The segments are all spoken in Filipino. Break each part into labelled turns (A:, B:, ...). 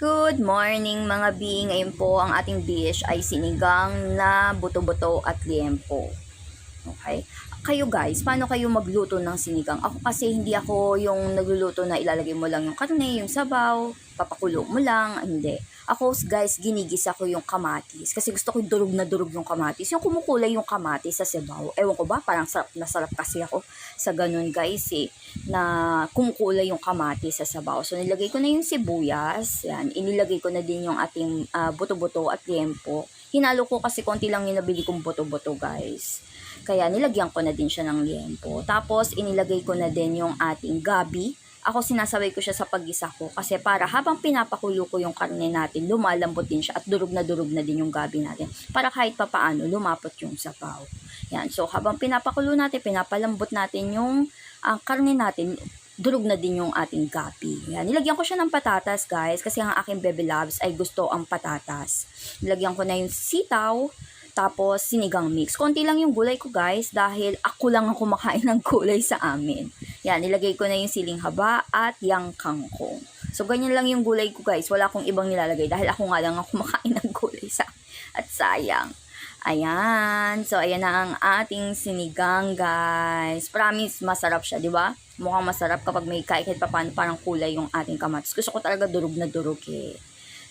A: Good morning mga B. Ngayon po ang ating dish ay sinigang na buto-buto at liempo. Okay? Kayo guys, paano kayo magluto ng sinigang? Ako kasi hindi ako yung nagluluto na ilalagay mo lang yung karne, yung sabaw, papakulo mo lang, hindi. Ako guys, ginigisa ko yung kamatis kasi gusto ko durog na durog yung kamatis. Yung kumukulay yung kamatis sa sabaw. Ewan ko ba, parang sarap na sarap kasi ako sa ganun guys na kumukulay yung kamatis sa sabaw. So nilagay ko na yung sibuyas, yan, inilagay ko na din yung ating buto-buto at liempo. Hinalo ko kasi konti lang yung nabili kong buto-buto guys. Kaya nilagyan ko na din siya ng liempo. Tapos inilagay ko na din yung ating gabi. Ako sinasabay ko siya sa paggisa ko kasi para habang pinapakulo ko yung karne natin, lumalambot din siya at durog na din yung gabi natin. Para kahit papaano lumapot yung sabaw. Yan. So habang pinapakulo natin, pinapalambot natin yung karne natin, durog na din yung ating gabi. Yan. Nilagyan ko siya ng patatas guys kasi ang aking baby loves ay gusto ang patatas. Nilagyan ko na yung sitaw. Tapos, sinigang mix. Konti lang yung gulay ko guys dahil ako lang ang kumakain ng gulay sa amin. Yan, nilagay ko na yung siling haba at yung kangkong. So, ganyan lang yung gulay ko guys. Wala akong ibang nilalagay dahil ako nga lang ang kumakain ng gulay sa at sayang. Ayan. So, ayan na ang ating sinigang guys. Promise, masarap siya, di ba? Mukhang masarap kapag may kahit paano parang kulay yung ating kamatis. Gusto ko talaga durog na durog eh.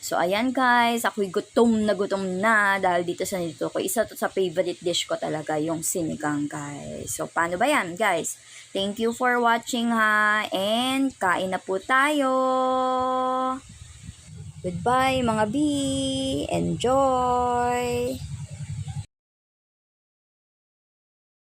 A: So, ayan guys, ako'y gutom na dahil dito sa nito ko. Isa to sa favorite dish ko talaga, yung sinigang guys. So, paano ba yan guys? Thank you for watching ha, and kain na po tayo. Goodbye mga B. Enjoy!